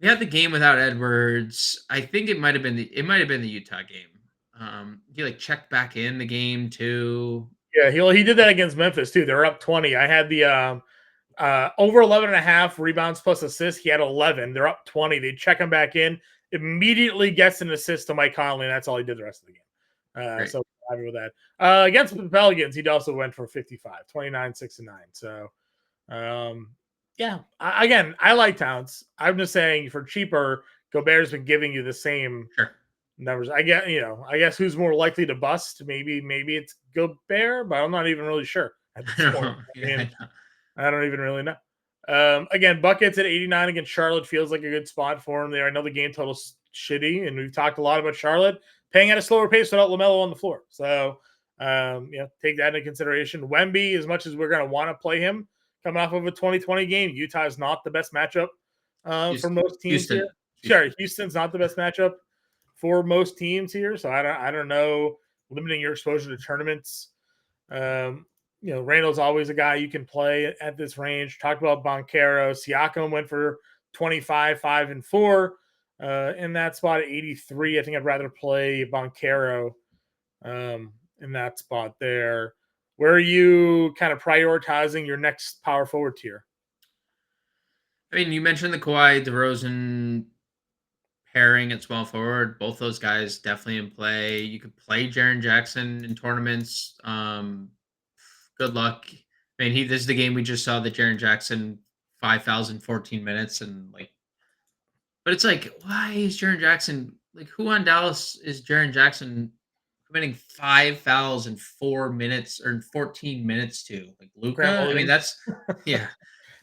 We had the game without Edwards. I think it might have been the Utah game. He like checked back in the game too. Yeah, he did that against Memphis too. They were up 20. I had the over 11.5 rebounds plus assists. He had 11. They're up 20. They check him back in. Immediately gets an assist to Mike Conley, and that's all he did the rest of the game. So happy with that. Against the Pelicans, he also went for 55, 29, 6 and 9. So, again, I like Towns. I'm just saying for cheaper, Gobert's been giving you the same numbers. I guess who's more likely to bust? Maybe it's Gobert, but I'm not even really sure at this point. I don't even really know. Again, buckets at 89 against Charlotte feels like a good spot for him there. I know the game total's shitty, and we've talked a lot about Charlotte playing at a slower pace without LaMelo on the floor. So, take that into consideration. Wemby, as much as we're going to want to play him coming off of a 2020 game, Utah is not the best matchup for most teams here. Sure, Houston's not the best matchup for most teams here. So I don't know, limiting your exposure to tournaments. Randall's always a guy you can play at this range. Talked about Banchero. Siakam went for 25, 5 and 4 in that spot at 83. I think I'd rather play Banchero in that spot there. Where are you kind of prioritizing your next power forward tier? I mean, you mentioned the Kawhi DeRozan pairing at small forward. Both those guys definitely in play. You could play Jaren Jackson in tournaments. Good luck. I mean, this is the game we just saw the Jaren Jackson 5,014 minutes and like, but it's like, why is Jaren Jackson like who on Dallas is Jaren Jackson committing 5,004 minutes or 14 minutes to like Grant Luca? I mean, Williams. that's yeah,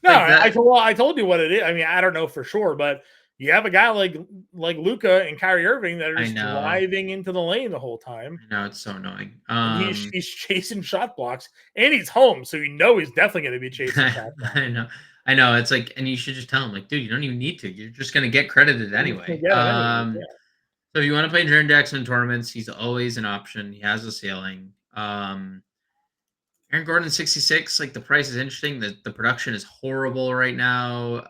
No, like that. I told you what it is. I mean, I don't know for sure, but you have a guy like Luca and Kyrie Irving that are I just know, driving into the lane the whole time, I know it's so annoying. and he's chasing shot blocks, and he's home, so you know he's definitely going to be chasing shot blocks. I know. It's like, and you should just tell him, like, dude, you don't even need to. You're just gonna get credited anyway. So if you want to play Jaren Jackson in tournaments, he's always an option. He has a ceiling. Aaron Gordon 66, like the price is interesting. The production is horrible right now.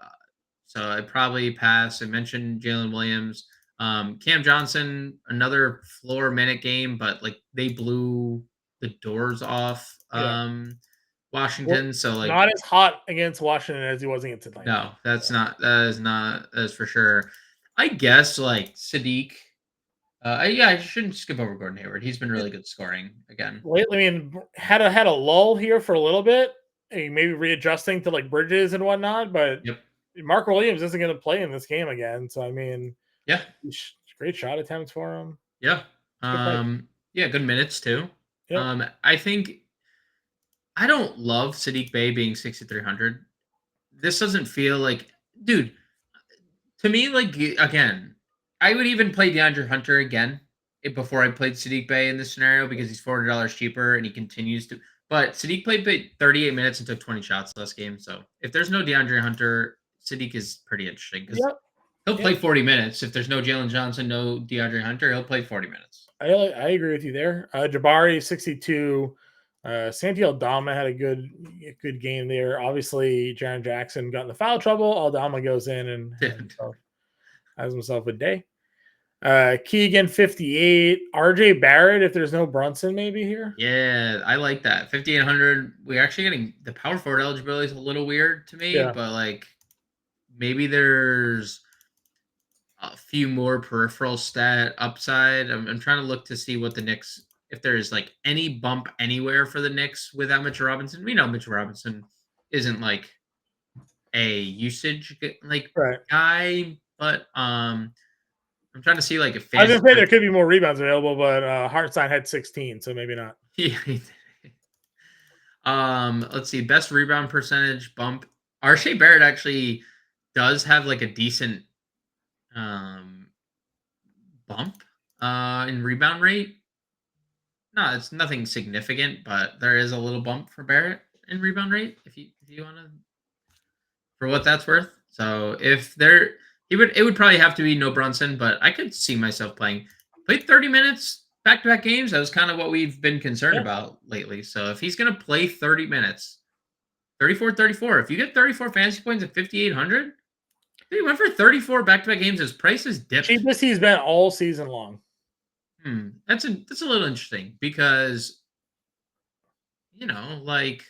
So I'd probably pass. I mentioned Jalen Williams. Cam Johnson, another floor minute game, but like they blew the doors off Washington. So like not as hot against Washington as he was against Atlanta. No, that is for sure. I guess like Sadiq. I shouldn't skip over Gordon Hayward. He's been really good scoring again. Lately, I mean, had a lull here for a little bit, maybe readjusting to like Bridges and whatnot, but Yep. Mark Williams isn't going to play in this game again. So, I mean, yeah, great shot attempts for him. Yeah. Yeah, good minutes too. Yep. I think I don't love Sadiq Bey being 6,300. This doesn't feel like, dude, to me, like, again, I would even play DeAndre Hunter again before I played Sadiq Bey in this scenario because he's $400 cheaper and he continues to. But Sadiq played 38 minutes and took 20 shots last game. So if there's no DeAndre Hunter, Sadiq is pretty interesting because he'll play 40 minutes. If there's no Jalen Johnson, no DeAndre Hunter, he'll play 40 minutes. I agree with you there. Jabari 62. Santi Aldama had a good game there. Obviously, Jaren Jackson got in the foul trouble. Aldama goes in and has himself a day. Keegan 58. RJ Barrett, if there's no Brunson, maybe here. Yeah, I like that. 5,800. We're actually getting the power forward eligibility is a little weird to me, but like maybe there's a few more peripheral stat upside. I'm trying to look to see what the Knicks, if there's like any bump anywhere for the Knicks without Mitchell Robinson. We know Mitchell Robinson isn't like a usage like guy, but I'm trying to see like if I was gonna say there could be more rebounds available, but Hartenstein had 16, so maybe not. Yeah. Let's see, best rebound percentage bump. RJ Barrett actually does have like a decent bump in rebound rate. No, it's nothing significant, but there is a little bump for Barrett in rebound rate if you want to, for what that's worth. So if there, it would probably have to be no Brunson, but I could see myself played 30 minutes back-to-back games. That was kind of what we've been concerned about lately. So if he's going to play 30 minutes, 34, if you get 34 fantasy points at 5,800, he went for 34 back-to-back games. His price is dipped. Cheapest he's been all season long. That's a little interesting because, like,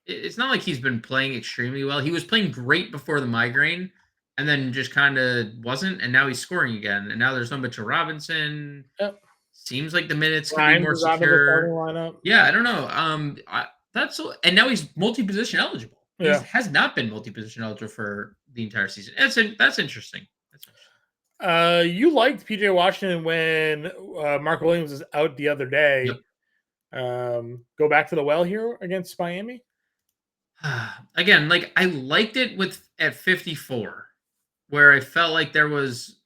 it's not like he's been playing extremely well. He was playing great before the migraine and then just kind of wasn't. And now he's scoring again. And now there's no Mitchell Robinson. Yep. Seems like the minutes can be more secure. Yeah, I don't know. And now he's multi-position eligible. He has not been multi-position eligible for the entire season. That's interesting. You liked PJ Washington when Mark Williams was out the other day. Yep. Go back to the well here against Miami. Again, like I liked it at 54, where I felt like there was.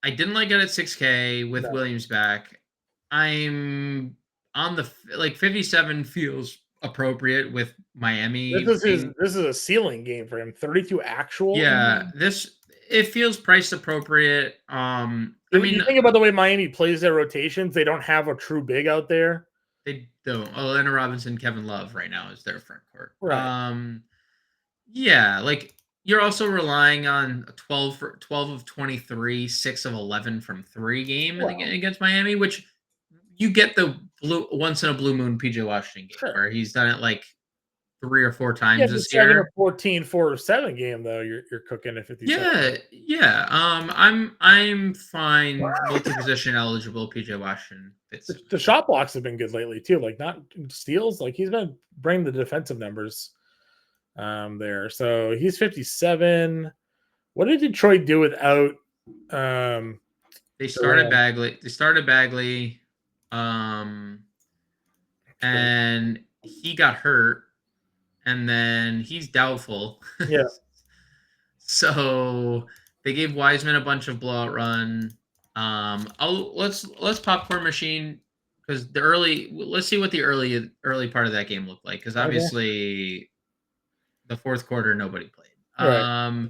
I didn't like it at 6K with Williams back. I'm on the 57 feels appropriate with Miami. This is a ceiling game for him. 32 actual. Yeah, it feels priced appropriate. I mean, you think about the way Miami plays their rotations, they don't have a true big out there. They don't. Orlando Robinson, Kevin Love right now is their front court. Right. Yeah, like you're also relying on a 12 of 23, 6 of 11 from 3 game against Miami, which you get the once in a blue moon PJ Washington game where he's done it like 3 or 4 Yeah, times the this 7 year. or 14, 4 or 7 game though. You're cooking at 57. Yeah. I'm fine. Multi-position eligible. PJ Washington fits. The shot blocks have been good lately too. Like not steals. Like he's been bringing the defensive numbers there. So he's 57. What did Detroit do without They started Bagley. And he got hurt, and then he's doubtful. Yeah. So they gave Wiseman a bunch of blowout run. Let's popcorn machine because let's see what the early part of that game looked like, because obviously the fourth quarter nobody played. Right.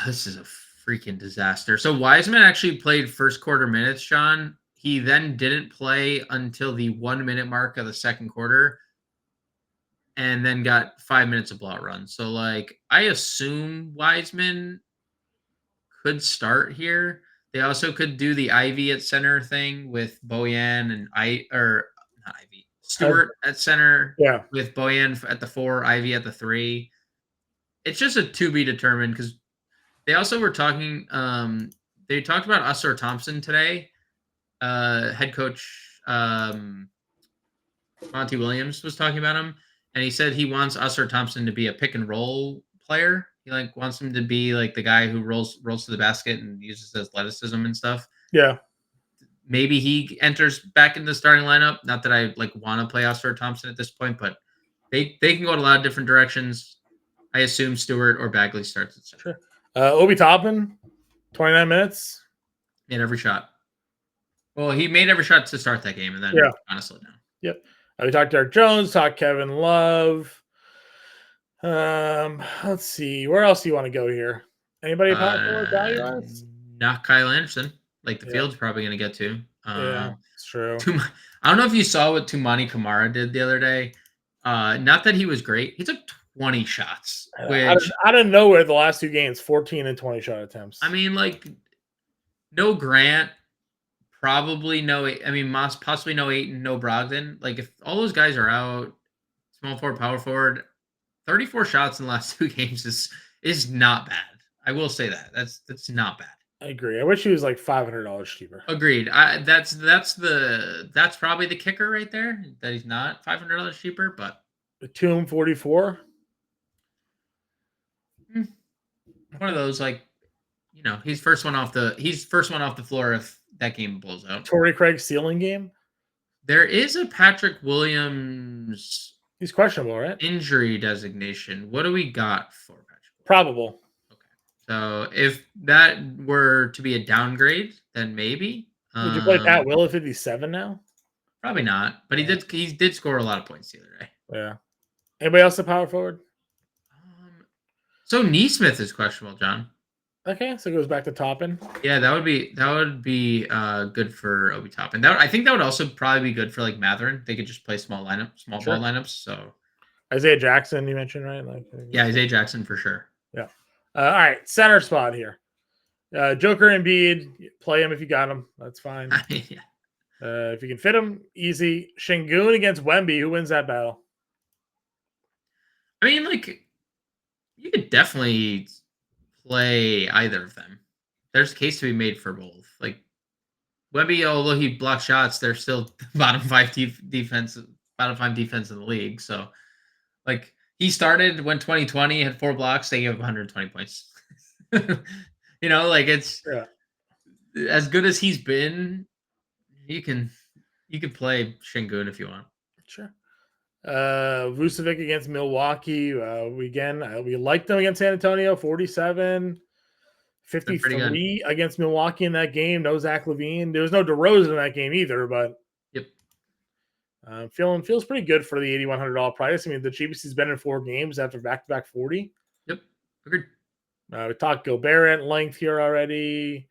This is a freaking disaster. So Wiseman actually played first quarter minutes, John. He then didn't play until the 1 minute mark of the second quarter, and then got 5 minutes of blowout run. So, like, I assume Wiseman could start here. They also could do the Ivy at center thing with Bojan and not Ivy, Stewart at center. Yeah. With Bojan at the 4, Ivy at the 3. It's just a to be determined, because they also were talking. They talked about Usher Thompson today. Head coach Monty Williams was talking about him, and he said he wants Usher Thompson to be a pick and roll player. He wants him to be like the guy who rolls to the basket and uses athleticism and stuff. Yeah. Maybe he enters back in the starting lineup. Not that I want to play Usher Thompson at this point, but they can go in a lot of different directions. I assume Stewart or Bagley starts at center. Sure. Obi Toppin, 29 minutes. Made every shot. Well, he made every shot to start that game, and then kind of slowed down. Yep. We talked Derek Jones, talked Kevin Love. Let's see. Where else do you want to go here? Anybody popular value-wise? Not Kyle Anderson. The field's probably going to get to. Yeah, it's true. I don't know if you saw what Tumani Kamara did the other day. Not that he was great. He took 20 shots. Which out of nowhere, the last 2 games, 14 and 20 shot attempts. I mean, no Grant. Probably no. I mean, Moss, possibly no Ayton, no Brogdon. If all those guys are out, small forward, power forward, 34 shots in the last 2 games is not bad. I will say that that's not bad. I agree. I wish he was $500 cheaper. Agreed. That's probably the kicker right there, that he's not $500 cheaper. But Batum 44. One of those he's first one off the floor if that game blows out. Torrey Craig ceiling game. There is a Patrick Williams. He's questionable, right? Injury designation. What do we got for Patrick? Probable. Okay. So if that were to be a downgrade, then maybe. Would you play Pat Will at 57 now? Probably not. But he did score a lot of points the other day. Yeah. Anybody else at power forward? So Neesmith is questionable, John. Okay, so it goes back to Toppin. Yeah, that would be good for Obi Toppin. I think that would also probably be good for Matherin. They could just play small ball lineups. So Isaiah Jackson, you mentioned, right? Isaiah Jackson for sure. Yeah. All right, center spot here. Joker Embiid, play him if you got him. That's fine. Yeah. If you can fit him, easy. Şengün against Wemby. Who wins that battle? I mean, you could definitely play either of them. There's a case to be made for both. Wemby, although he blocks shots, they're still bottom 5 defense in the league. So, he started when 2020 had 4 blocks. They gave him 120 points. It's as good as he's been. You can play Şengün if you want. Sure. Vucevic against Milwaukee. We liked them against San Antonio, 47. 53 against Milwaukee in that game. No Zach LaVine. There was no DeRozan in that game either, but yep. Feels pretty good for the $8,100 price. I mean, the cheapest he's been in 4 games after back-to-back 40. Yep. Agreed. We talked Gobert at length here already.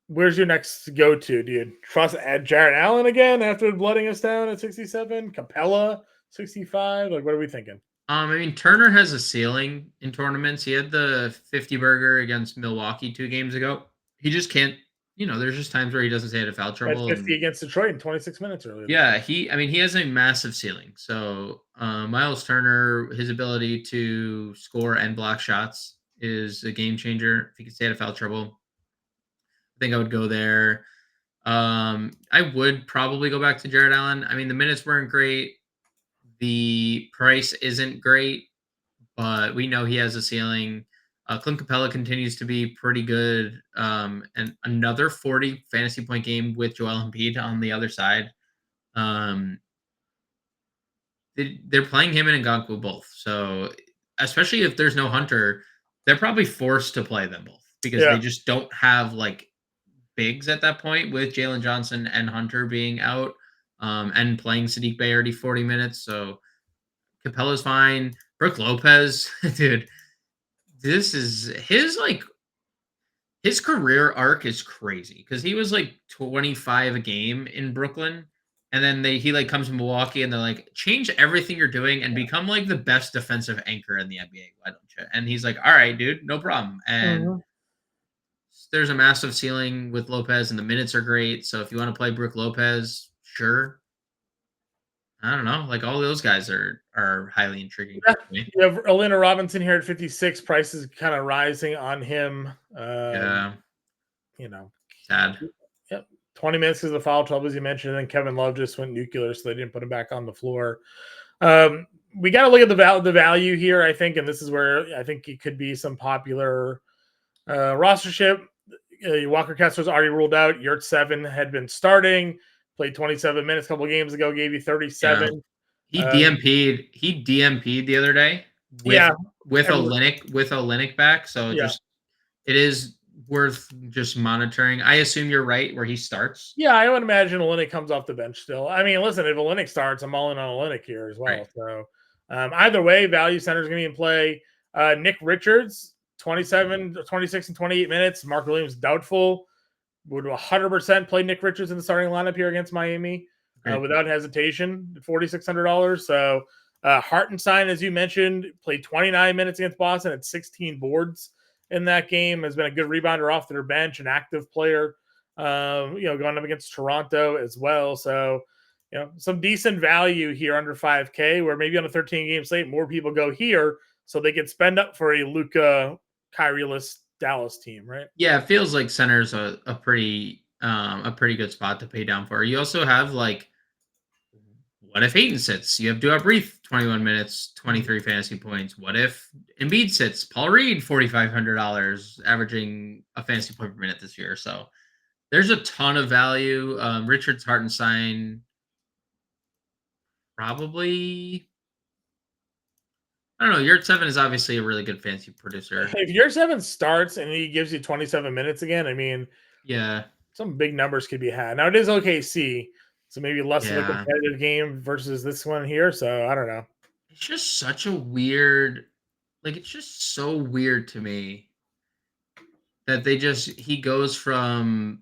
Where's your next go-to? Do you trust Jarrett Allen again after blooding us down at 67? Capella, 65? What are we thinking? I mean, Turner has a ceiling in tournaments. He had the 50 burger against Milwaukee 2 games ago. He just can't there's just times where he doesn't stay out of foul Had trouble. 50 against Detroit in 26 minutes earlier. Yeah, he has a massive ceiling. So Miles Turner, his ability to score and block shots is a game changer. If he could stay out of foul trouble, I think I would go there. I would probably go back to Jared Allen. I mean, the minutes weren't great. The price isn't great, but we know he has a ceiling. Clint Capella continues to be pretty good. And another 40 fantasy point game with Joel Embiid on the other side. They're playing him and Ngakwe both. So especially if there's no Hunter, they're probably forced to play them both because they just don't have like bigs at that point with Jalen Johnson and Hunter being out and playing Sadiq Bey already 40 minutes. So Capella's fine. Brook Lopez, dude, this is his career arc is crazy because he was like 25 a game in Brooklyn. And then he like comes to Milwaukee and they're like, change everything you're doing and become like the best defensive anchor in the NBA. Why don't you? And he's like, all right, dude, no problem. And there's a massive ceiling with Lopez and the minutes are great. So if you want to play Brook Lopez, sure. I don't know. Like all those guys are highly intriguing to me. You have Orlando Robinson here at 56. Prices kind of rising on him. Yeah. Sad. Yep. 20 minutes because of the foul trouble, as you mentioned. And then Kevin Love just went nuclear, so they didn't put him back on the floor. We got to look at the value here, I think, and this is where I think it could be some popular rostership. Walker Kessler's already ruled out. Yurt 7 had been starting, played 27 minutes a couple games ago, gave you 37. Yeah. He DMP'd the other day with Olynyk back. So it is worth just monitoring. I assume you're right where he starts. Yeah, I would imagine Olynyk comes off the bench still. I mean, listen, if Olynyk starts, I'm all in on Olynyk here as well. Right. So either way, value center is going to be in play. Nick Richards, 27, 26, and 28 minutes. Mark Williams, doubtful. Would 100% play Nick Richards in the starting lineup here against Miami without hesitation, $4,600. So Hartenstein, as you mentioned, played 29 minutes against Boston at 16 boards in that game, has been a good rebounder off their bench, an active player, going up against Toronto as well. So, some decent value here under 5K, where maybe on a 13-game slate, more people go here so they can spend up for a Luka Kyrie-less Dallas team, right? Yeah, it feels like center's a pretty good spot to pay down for. You also have like, what if Ayton sits? You have Duop Reith, 21 minutes, 23 fantasy points. What if Embiid sits? Paul Reed, $4,500, averaging a fantasy point per minute this year. So there's a ton of value. Richards, Hartenstein, probably. I don't know. Yurt 7 is obviously a really good fantasy producer. If Yurt 7 starts and he gives you 27 minutes again, I mean, some big numbers could be had. Now it is OKC, so maybe less of a competitive game versus this one here. So I don't know. It's just such a weird, it's just so weird to me that he goes from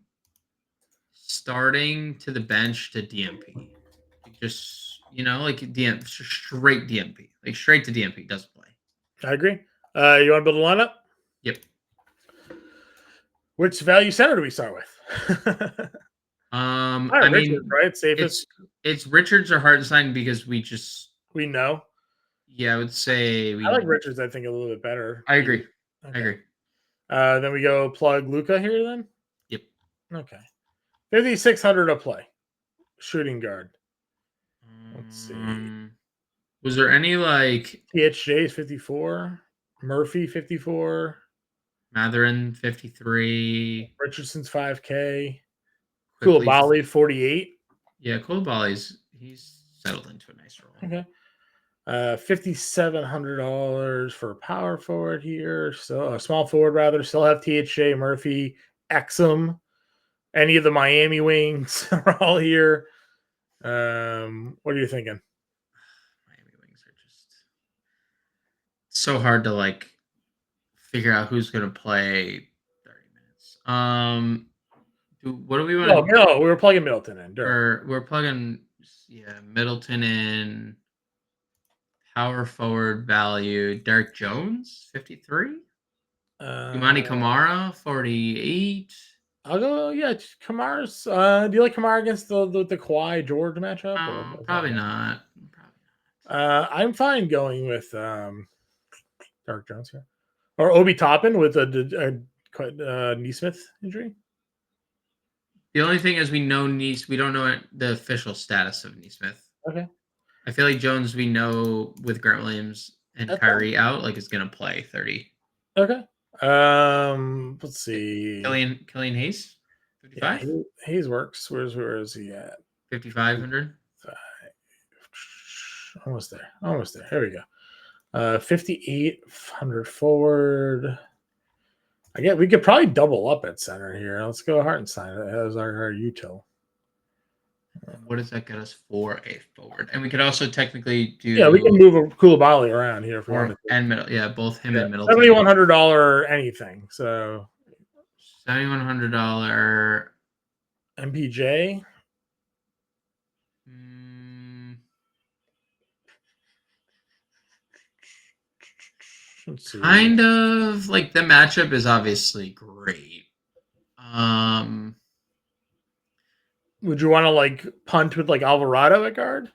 starting to the bench to DMP. Just, straight DMP. Like straight to DMP, doesn't play. I agree. You want to build a lineup? Yep. Which value center do we start with? Richards, right? Safest. It's Richards or Hartenstein because we know. Yeah, I would say I like Richards. I think a little bit better. I agree. Okay. I agree. Then we go plug Luka here. Then. Yep. Okay. 5,600 to play. Shooting guard. Let's see. Was there any THJ is 54, Murphy 54, Matherin 53, Richardson's 5K, Koulibaly 48. Yeah, Koulibaly's he's settled into a nice role. Okay. $5,700 for a power forward here. So a small forward rather. Still have THJ, Murphy, Exum, any of the Miami wings are all here. What are you thinking? Miami wings are just so hard to figure out who's going to play 30 minutes. What do we want? No, we were plugging Middleton in. We're plugging Middleton in. Power forward value. Derek Jones 53. Imani Kamara 48. I'll go. Yeah, Kamara's. Do you like Kamara against the Kawhi George matchup? Or Probably not. I'm fine going with Derek Jones here, or Obi Toppin with a Neesmith injury. The only thing is we don't know the official status of Neesmith. Okay. I feel like Jones, we know with Grant Williams and Kyrie out, like is going to play 30. Okay. Let's see. Killian Hayes, 55. Yeah, Hayes works. Where is he at? 5,500. Almost there. Here we go. 5,800 forward. I guess we could probably double up at center here. Let's go Hartenstein as our util. What does that get us for a forward? And we could also technically do. Yeah, we can move a Koulibaly around here if we want to. And middle, yeah, both him and Middleton. $7,100 anything. So $7,100 MPJ. Kind of like the matchup is obviously great. Would you want to like punt with like Alvarado at guard?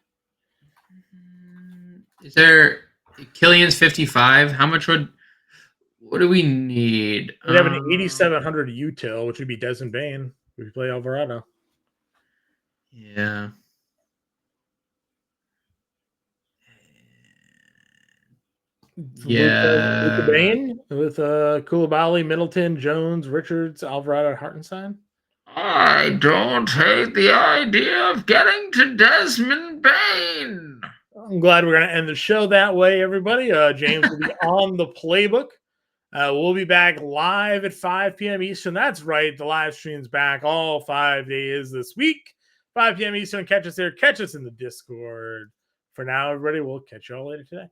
Is there Killian's 55? How much what do we need? We have an 8,700 util, which would be Desmond Bane. We play Alvarado. Yeah. Yeah. With Bane, with Koulibaly, Middleton, Jones, Richards, Alvarado, Hartenstein. I don't hate the idea of getting to Desmond Bane. I'm glad we're going to end the show that way, everybody. James will be on the playbook. We'll be back live at 5 p.m. Eastern. That's right. The live stream's back all 5 days this week. 5 p.m. Eastern. Catch us there. Catch us in the Discord. For now, everybody, we'll catch you all later today.